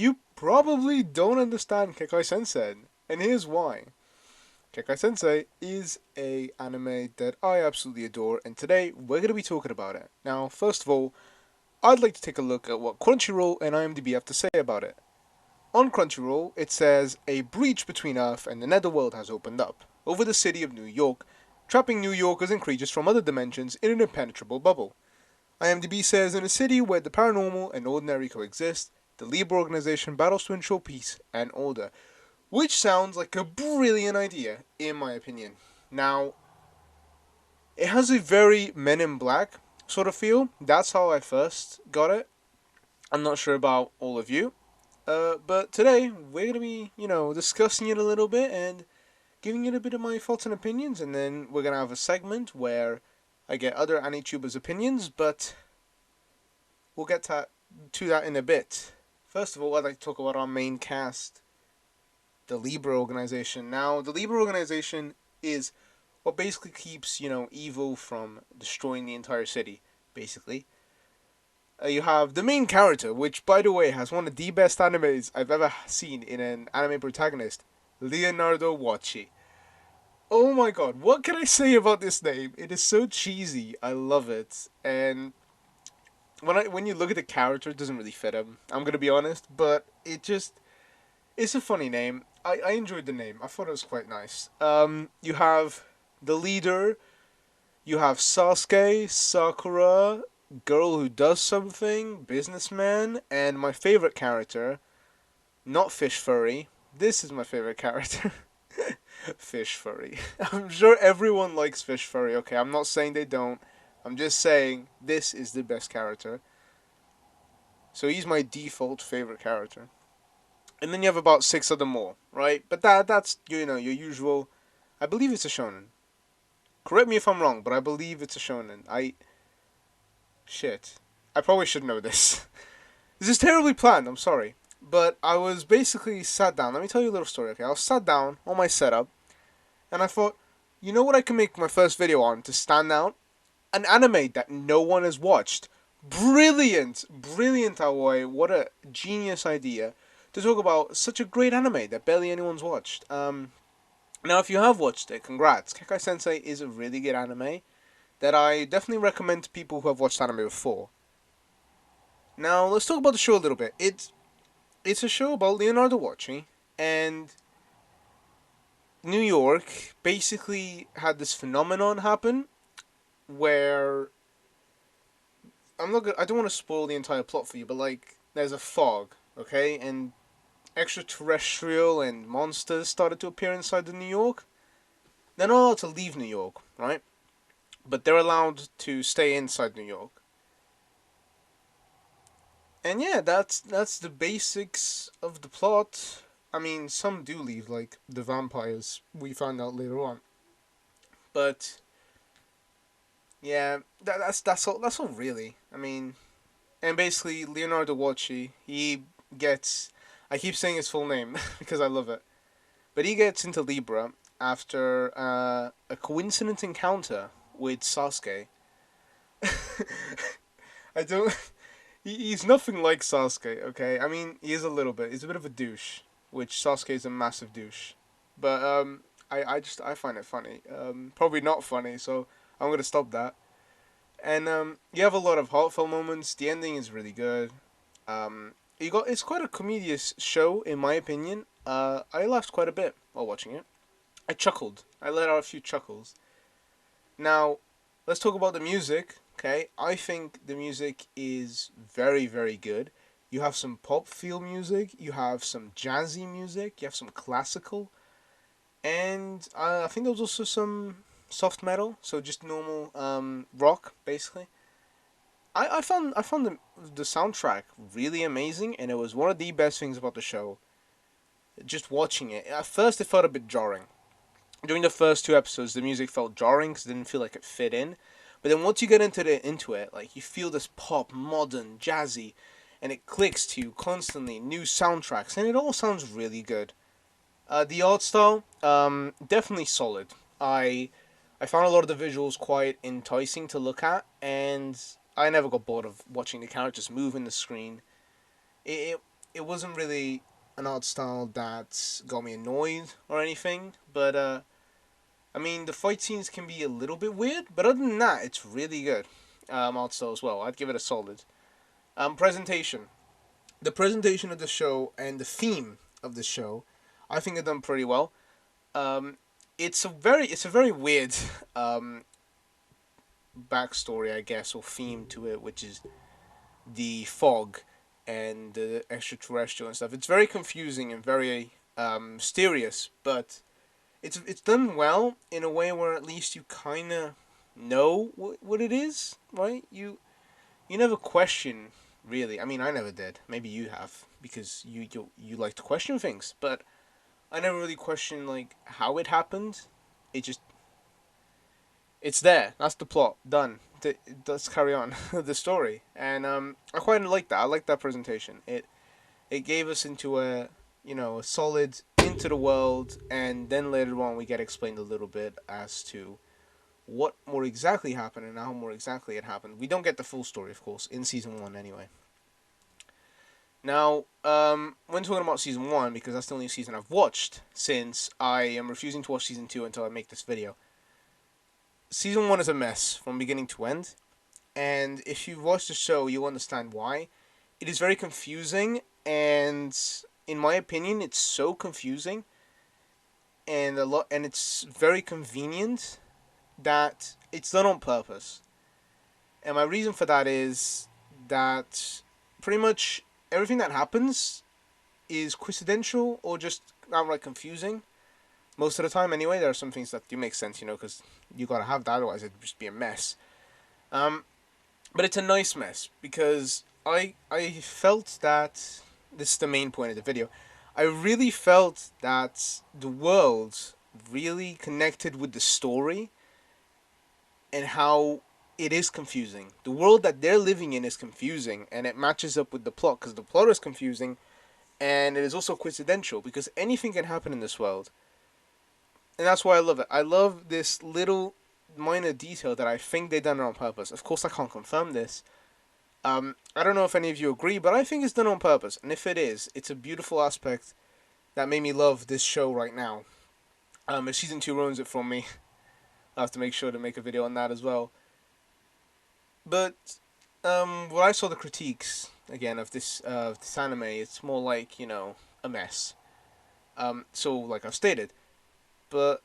you probably don't understand Kekkai Sensen, and here's why. Kekkai Sensei is a anime that I absolutely adore, and today we're gonna be talking about it. Now, first of all, I'd like to take a look at what Crunchyroll and IMDb have to say about it. On Crunchyroll, it says a breach between Earth and the Netherworld has opened up over the city of New York, trapping New Yorkers and creatures from other dimensions in an impenetrable bubble. IMDb says in a city where the paranormal and ordinary coexist, the Libra organization battles to ensure peace and order, which sounds like a brilliant idea, in my opinion. Now, it has a very Men in Black sort of feel. That's how I first got it. I'm not sure about all of you. But today, we're going to be, discussing it a little bit and giving it a bit of my thoughts and opinions, and then we're going to have a segment where I get other AniTubers' opinions, but we'll get to that in a bit. First of all, I'd like to talk about our main cast, the Libra organization. Now, the Libra organization is what basically keeps, evil from destroying the entire city, basically. You have the main character, which, by the way, has one of the best animes I've ever seen in an anime protagonist, Leonardo Wachi. Oh my god, what can I say about this name? It is so cheesy. I love it. And when you look at the character, it doesn't really fit him. I'm gonna be honest, but it's a funny name. I enjoyed the name. I thought it was quite nice. You have the leader. You have Sasuke, Sakura, girl who does something, businessman, and my favorite character, not Fish Furry. This is my favorite character. Fish Furry. I'm sure everyone likes Fish Furry, okay? I'm not saying they don't. I'm just saying this is the best character. So he's my default favorite character. And then you have about six of them more, right? But that's your usual. I believe it's a shonen. Correct me if I'm wrong, but I believe it's a shonen. Shit. I probably should know this. This is terribly planned, I'm sorry. But I was basically sat down. Let me tell you a little story, okay? I was sat down on my setup, and I thought, you know what I can make my first video on to stand out? An anime that no one has watched. Brilliant! Brilliant, Aoi. What a genius idea to talk about such a great anime that barely anyone's watched. Now, if you have watched it, congrats. Kekkai Sensei is a really good anime that I definitely recommend to people who have watched anime before. Now, let's talk about the show a little bit. It's a show about Leonardo Wachi, and New York basically had this phenomenon happen where I don't want to spoil the entire plot for you, but like there's a fog, okay, and extraterrestrial and monsters started to appear inside the New York. They're not allowed to leave New York, right? But they're allowed to stay inside New York. And yeah, that's the basics of the plot. I mean, some do leave, like the vampires. We find out later on, but yeah, that's all really. I mean, and basically Leonardo Wachi, he gets. I keep saying his full name because I love it, but he gets into Libra after a coincident encounter with Sasuke. I don't. He's nothing like Sasuke, okay? I mean, he is a little bit. He's a bit of a douche, which Sasuke is a massive douche. But I find it funny. Probably not funny, so I'm gonna stop that. And you have a lot of heartfelt moments. The ending is really good. It's quite a comedious show in my opinion. I laughed quite a bit while watching it. I chuckled. I let out a few chuckles. Now, let's talk about the music. Okay, I think the music is very, very good. You have some pop feel music, you have some jazzy music, you have some classical, and I think there was also some soft metal, so just normal rock, basically. I found the soundtrack really amazing, and it was one of the best things about the show. Just watching it, at first it felt a bit jarring. During the first two episodes, the music felt jarring because it didn't feel like it fit in. But then once you get into it, like you feel this pop, modern, jazzy, and it clicks to you constantly. New soundtracks, and it all sounds really good. The art style, definitely solid. I found a lot of the visuals quite enticing to look at, and I never got bored of watching the characters move in the screen. It it wasn't really an art style that got me annoyed or anything. But I mean, the fight scenes can be a little bit weird, but other than that, it's really good. Art style as well. I'd give it a solid. Presentation. The presentation of the show and the theme of the show, I think are done pretty well. Um, it's a very weird um, backstory, I guess, or theme to it, which is the fog and the extraterrestrial and stuff. It's very confusing and very mysterious, but it's done well in a way where at least you kind of know what it is, right? You never question really. I mean, I never did. Maybe you have because you like to question things, but I never really questioned like how it happened. It just it's there. That's the plot. Done. Let's carry on the story. And I quite like that. I like that presentation. It gave us into a solid into the world, and then later on we get explained a little bit as to what more exactly happened and how more exactly it happened. We don't get the full story, of course, in season one anyway. Now, when talking about season one, because that's the only season I've watched, since I am refusing to watch season two until I make this video. Season one is a mess from beginning to end, and if you've watched the show, you'll understand why. It is very confusing, and in my opinion, it's so confusing and it's very convenient that it's done on purpose. And my reason for that is that pretty much everything that happens is coincidental or just outright confusing. Most of the time, anyway, there are some things that do make sense, because you gotta have that, otherwise it'd just be a mess. Um, but it's a nice mess because I felt that this is the main point of the video. I really felt that the world really connected with the story and how it is confusing. The world that they're living in is confusing, and it matches up with the plot because the plot is confusing, and it is also coincidental because anything can happen in this world, and that's why I love it. I love this little minor detail that I think they done it on purpose. Of course, I can't confirm this. I don't know if any of you agree, but I think it's done on purpose, and if it is, it's a beautiful aspect that made me love this show right now. If season two ruins it from me, I have to make sure to make a video on that as well. But when I saw the critiques again of this anime, it's more like a mess. So like I've stated, but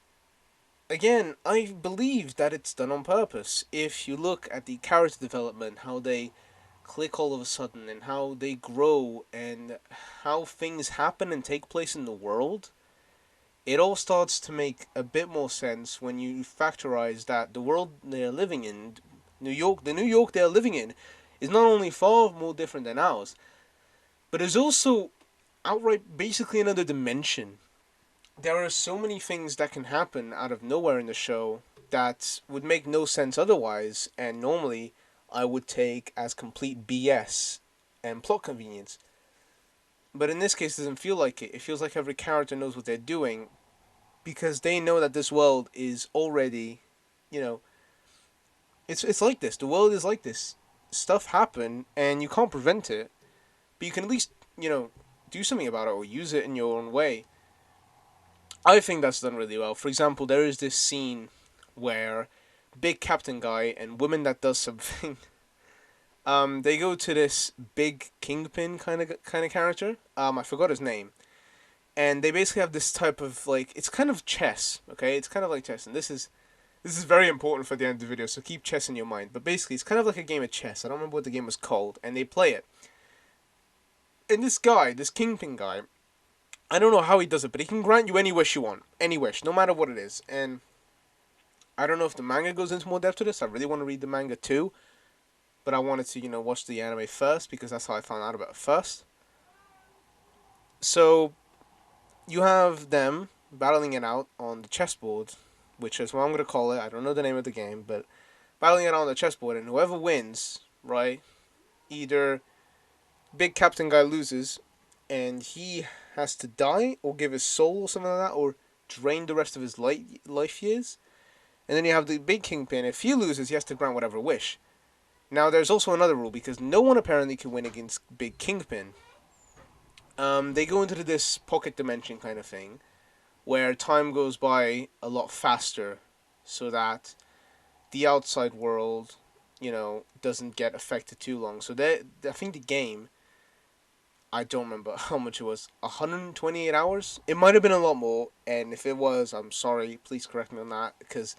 again, I believe that it's done on purpose. If you look at the character development, how they click all of a sudden, and how they grow, and how things happen and take place in the world, it all starts to make a bit more sense when you factorize that the world they're living in, New York, the New York they're living in, is not only far more different than ours, but is also outright basically another dimension. There are so many things that can happen out of nowhere in the show that would make no sense otherwise, and normally I would take as complete BS and plot convenience. But in this case, it doesn't feel like it. It feels like every character knows what they're doing because they know that this world is already, you know, it's like this. The world is like this. Stuff happen, and you can't prevent it, but you can at least do something about it or use it in your own way. I think that's done really well. For example, there is this scene where big captain guy and woman that does something. They go to this big kingpin kind of character. I forgot his name, and they basically have this type of like it's kind of chess. Okay, it's kind of like chess, and this is very important for the end of the video. So keep chess in your mind. But basically, it's kind of like a game of chess. I don't remember what the game was called, and they play it. And this guy, this kingpin guy, I don't know how he does it, but he can grant you any wish you want, any wish, no matter what it is. And I don't know if the manga goes into more depth to this. I really want to read the manga too, but I wanted to watch the anime first because that's how I found out about it first. So you have them battling it out on the chessboard, which is what I'm gonna call it. I don't know the name of the game, but battling it out on the chessboard, and whoever wins, right? Either big captain guy loses, and he has to die or give his soul or something like that, or drain the rest of his life years. And then you have the big kingpin. If he loses, he has to grant whatever wish. Now, there's also another rule because no one apparently can win against big kingpin. They go into this pocket dimension kind of thing where time goes by a lot faster, so that the outside world, doesn't get affected too long. So I think the game, I don't remember how much it was, 128 hours. It might have been a lot more, and if it was, I'm sorry. Please correct me on that because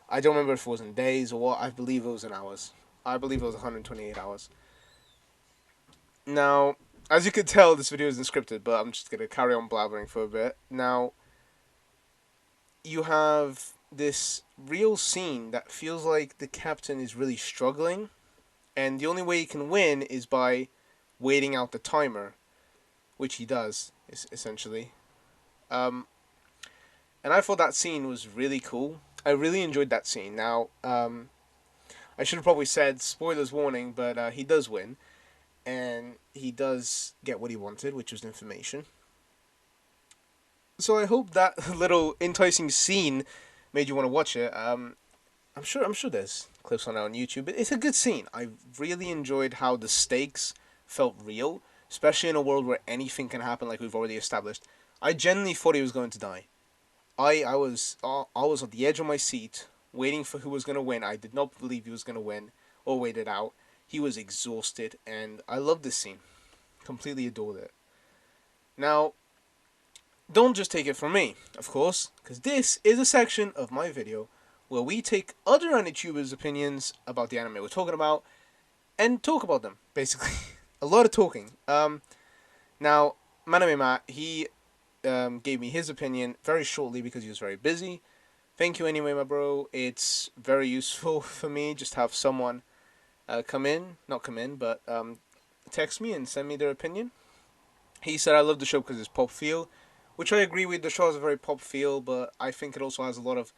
I don't remember if it was in days or what. I believe it was in hours. I believe it was 128 hours. Now, as you can tell, this video isn't scripted, but I'm just gonna carry on blabbering for a bit. Now, you have this real scene that feels like the captain is really struggling, and the only way he can win is by waiting out the timer, which he does, essentially. Um, and I thought that scene was really cool. I really enjoyed that scene. Now, I should have probably said spoilers warning, but he does win, and he does get what he wanted, which was information. So I hope that little enticing scene made you want to watch it. I'm sure there's clips on it on YouTube. It's a good scene. I really enjoyed how the stakes felt real, especially in a world where anything can happen, like we've already established. I genuinely thought he was going to die. I was on the edge of my seat, waiting for who was going to win. I did not believe he was going to win or wait it out. He was exhausted, and I loved this scene. Completely adored it. Now, don't just take it from me, of course, because this is a section of my video where we take other YouTubers' opinions about the anime we're talking about and talk about them, basically. A lot of talking. Now, Maname Matt, he gave me his opinion very shortly because he was very busy. Thank you anyway, my bro. It's very useful for me just to have someone not come in, but text me and send me their opinion. He said, I love the show because it's pop feel, which I agree with. The show has a very pop feel, but I think it also has a lot of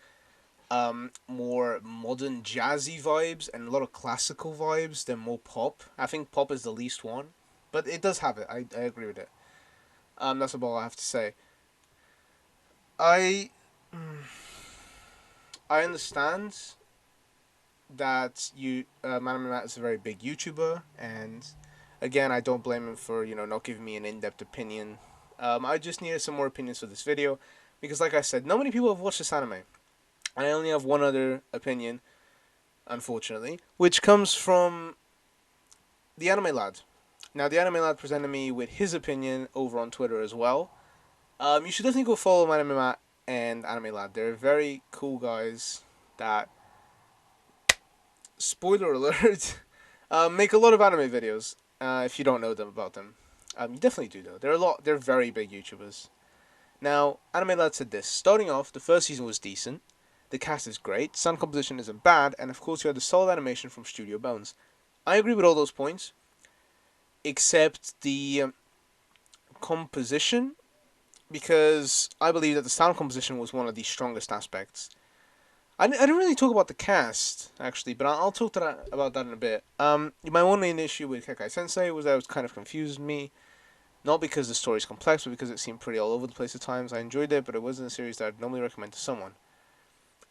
more modern jazzy vibes and a lot of classical vibes than more pop. I think pop is the least one, but it does have it. I agree with it. That's about all I have to say. I I understand that Maname Matt is a very big YouTuber, and again, I don't blame him for not giving me an in-depth opinion. I just needed some more opinions for this video because, like I said, not many people have watched this anime. I only have one other opinion, unfortunately, which comes from the Anime Lad. Now, the Anime Lad presented me with his opinion over on Twitter as well. You should definitely go follow Anime Matt and Anime Lad. They're very cool guys that, spoiler alert, make a lot of anime videos. If you don't know them about them, you definitely do though. They're very big YouTubers. Now, Anime Lad said this: starting off, the first season was decent. The cast is great, sound composition isn't bad, and of course you had the solid animation from Studio Bones. I agree with all those points, except the composition, because I believe that the sound composition was one of the strongest aspects. I didn't really talk about the cast, actually, but I'll talk about that in a bit. My one main issue with Kekkai Sensei was that it was kind of confused me. Not because the story is complex, but because it seemed pretty all over the place at times. I enjoyed it, but it wasn't a series that I'd normally recommend to someone.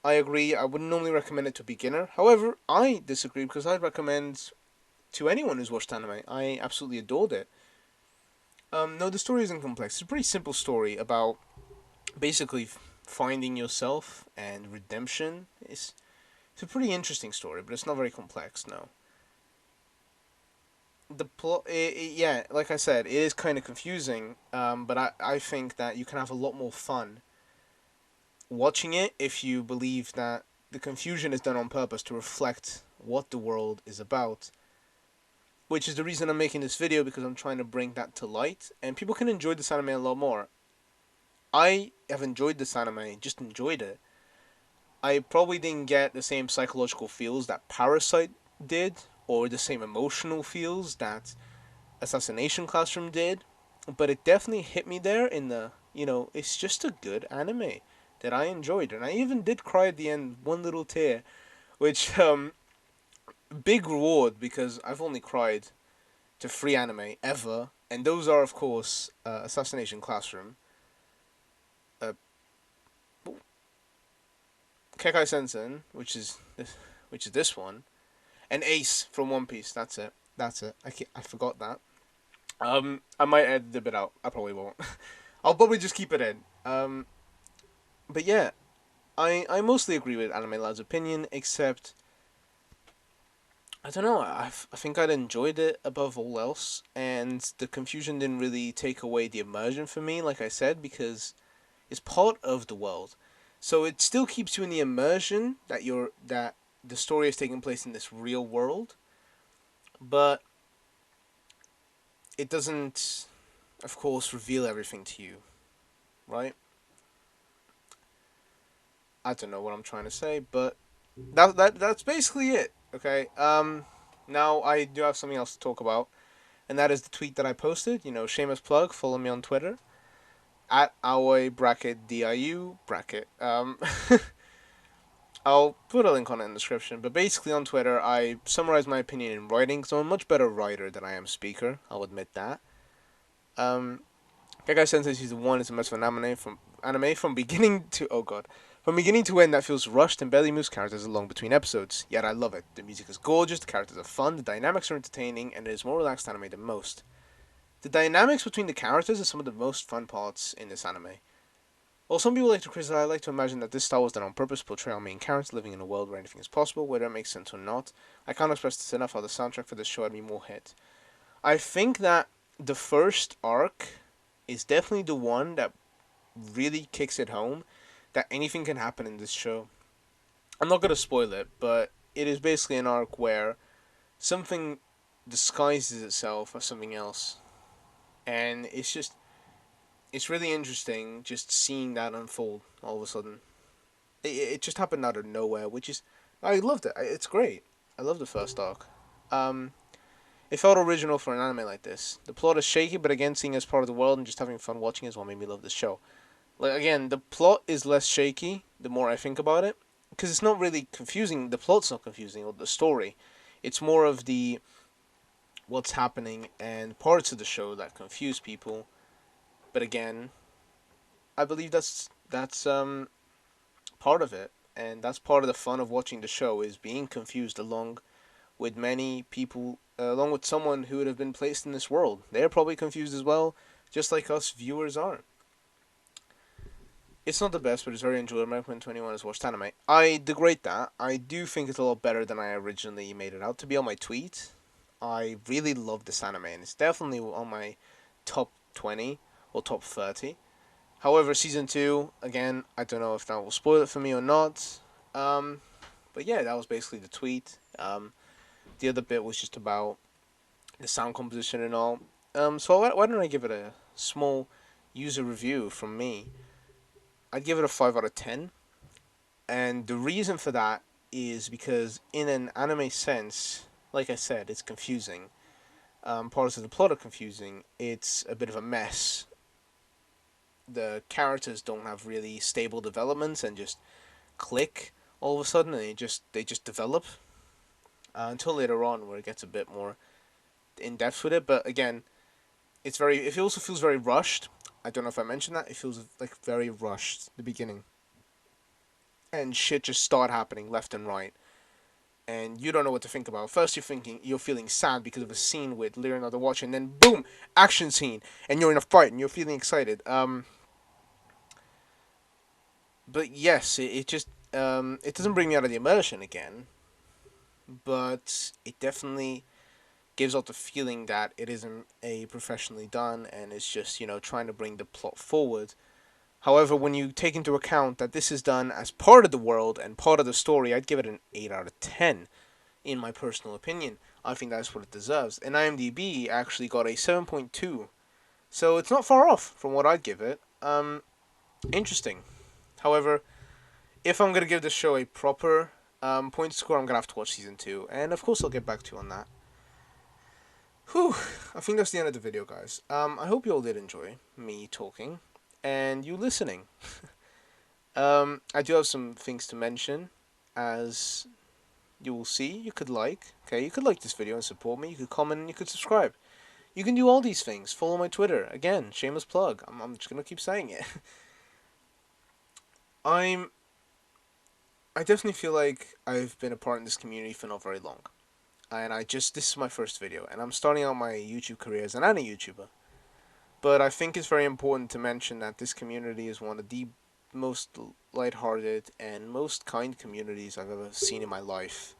I agree, I wouldn't normally recommend it to a beginner. However, I disagree because I'd recommend to anyone who's watched anime. I absolutely adored it. No, the story isn't complex. It's a pretty simple story about basically finding yourself and redemption. It's a pretty interesting story, but it's not very complex. No, the plot, yeah, like I said, it is kind of confusing. But I think that you can have a lot more fun watching it if you believe that the confusion is done on purpose to reflect what the world is about. Which is the reason I'm making this video, because I'm trying to bring that to light, and people can enjoy this anime a lot more. I have enjoyed this anime, just enjoyed it. I probably didn't get the same psychological feels that Parasite did, or the same emotional feels that Assassination Classroom did, but it definitely hit me there in the, it's just a good anime that I enjoyed, and I even did cry at the end, one little tear, which, big reward, because I've only cried to free anime ever, and those are, of course, Assassination Classroom, uh, Kekkai Sensen, which is this one, and Ace from One Piece. That's it. I forgot that. I might edit a bit out. I probably won't. I'll probably just keep it in. But yeah, I mostly agree with Anime Lad's opinion, except I don't know. I think I'd enjoyed it above all else, and the confusion didn't really take away the immersion for me. Like I said, because it's part of the world, so it still keeps you in the immersion that the story is taking place in this real world, but it doesn't, of course, reveal everything to you, right? I don't know what I'm trying to say, but that's basically it. Okay. Now I do have something else to talk about, and that is the tweet that I posted. Shameless plug. Follow me on Twitter at Aoi bracket diu bracket. I'll put a link on it in the description. But basically, on Twitter, I summarize my opinion in writing. So I'm a much better writer than I am speaker. I'll admit that. Um, Kekkai Sensen season one is a mess of an anime from beginning to from beginning to end that feels rushed and barely moves characters along between episodes. Yet I love it. The music is gorgeous, the characters are fun, the dynamics are entertaining, and it is more relaxed anime than most. The dynamics between the characters are some of the most fun parts in this anime. While some people like to criticize, I like to imagine that this style was done on purpose to portray our main characters living in a world where anything is possible, whether it makes sense or not. I can't express this enough how the soundtrack for this show had me more hit. I think that the first arc is definitely the one that really kicks it home that anything can happen in this show. I'm not going to spoil it, but it is basically an arc where something disguises itself as something else. And it's really interesting just seeing that unfold all of a sudden. It just happened out of nowhere, which is, I loved it. It's great. I love the first arc. Um, it felt original for an anime like this. The plot is shaky, but again, seeing as part of the world and just having fun watching is what made me love this show. Like again, the plot is less shaky the more I think about it, because it's not really confusing. The plot's not confusing, or the story. It's more of the what's happening and parts of the show that confuse people. But again, I believe that's part of it, and that's part of the fun of watching the show is being confused along with many people, along with someone who would have been placed in this world. They're probably confused as well, just like us viewers are. It's not the best, but it's very enjoyable. I recommend to anyone who's watched anime. I degrade that. I do think it's a lot better than I originally made it out to be on my tweet. I really love this anime, and it's definitely on my top 20 or top 30. However, season 2, again, I don't know if that will spoil it for me or not. Um, but yeah, that was basically the tweet. The other bit was just about the sound composition and all. So why don't I give it a small user review from me? I'd give it a 5 out of 10. And the reason for that is because, in an anime sense, like I said, it's confusing. Parts of the plot are confusing. It's a bit of a mess. The characters don't have really stable developments and just click all of a sudden, and they just develop until later on where it gets a bit more in depth with it. But again, it also feels very rushed. I don't know if I mentioned that. It feels like very rushed the beginning, and shit just start happening left and right, and you don't know what to think about. First, you're feeling sad because of a scene with Leonardo watching, and then boom, action scene, and you're in a fight, and you're feeling excited. But yes, it just it doesn't bring me out of the immersion again, but it definitely gives out the feeling that it isn't a professionally done, and it's just trying to bring the plot forward. However, when you take into account that this is done as part of the world and part of the story, I'd give it an 8 out of 10 in my personal opinion. I think that's what it deserves. And IMDb actually got a 7.2. So it's not far off from what I'd give it. Interesting. However, if I'm going to give this show a proper point score, I'm going to have to watch season 2. And of course, I'll get back to you on that. Whew. I think that's the end of the video, guys. I hope you all did enjoy me talking and you listening. I do have some things to mention. As you will see, you could like this video and support me. You could comment and you could subscribe. You can do all these things. Follow my Twitter. Again, shameless plug. I'm just gonna keep saying it. I definitely feel like I've been a part in this community for not very long. and this is my first video, and I'm starting out my YouTube career as an anime YouTuber. But I think it's very important to mention that this community is one of the most lighthearted and most kind communities I've ever seen in my life,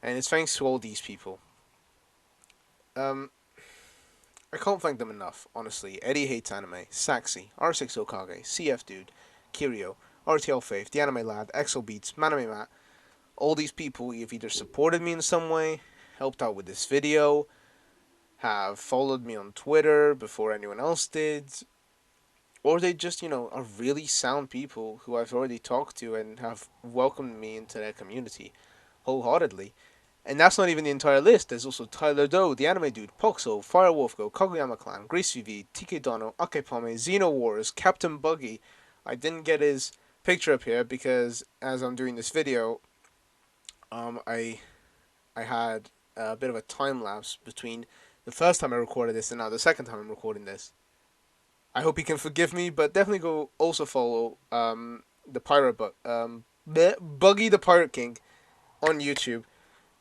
and it's thanks to all these people. Um, I can't thank them enough, honestly. Eddie Hates Anime, Saxy, R6 Okage, CF Dude, Kirio, RTL Faith, The Anime Lad, Exo Beats, Maname Matt. All these people have either supported me in some way, helped out with this video, have followed me on Twitter before anyone else did, or they just, are really sound people who I've already talked to and have welcomed me into their community wholeheartedly. And that's not even the entire list. There's also Tyler Doe, the anime dude, Poxo, Firewolf Go, Kaguyama Clan, Grace VV, TK Dono, Akepame, Xeno Wars, Captain Buggy. I didn't get his picture up here because as I'm doing this video, I had a bit of a time lapse between the first time I recorded this and now the second time I'm recording this. I hope he can forgive me, but definitely go also follow the pirate Buggy the Pirate King on YouTube.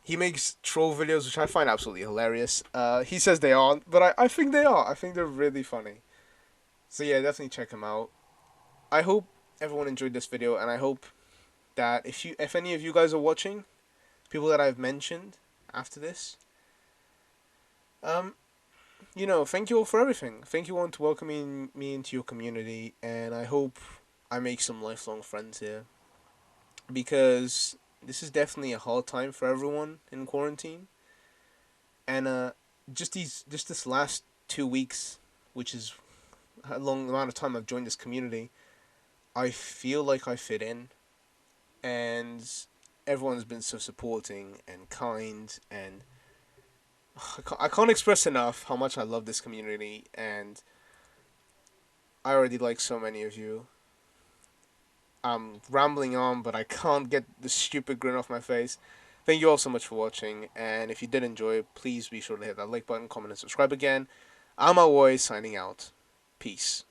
He makes troll videos, which I find absolutely hilarious. He says they aren't, but I think they are. I think they're really funny. So yeah, definitely check him out. I hope everyone enjoyed this video, and I hope that if any of you guys are watching, people that I've mentioned after this, um, thank you all for everything. Thank you all for welcoming me into your community, and I hope I make some lifelong friends here because this is definitely a hard time for everyone in quarantine, and just this last 2 weeks, which is a long amount of time I've joined this community, I feel like I fit in, and everyone's been so supporting and kind, and I can't express enough how much I love this community, and I already like so many of you. I'm rambling on, but I can't get the stupid grin off my face. Thank you all so much for watching, and if you did enjoy, please be sure to hit that like button, comment, and subscribe again. I'm Always signing out. Peace.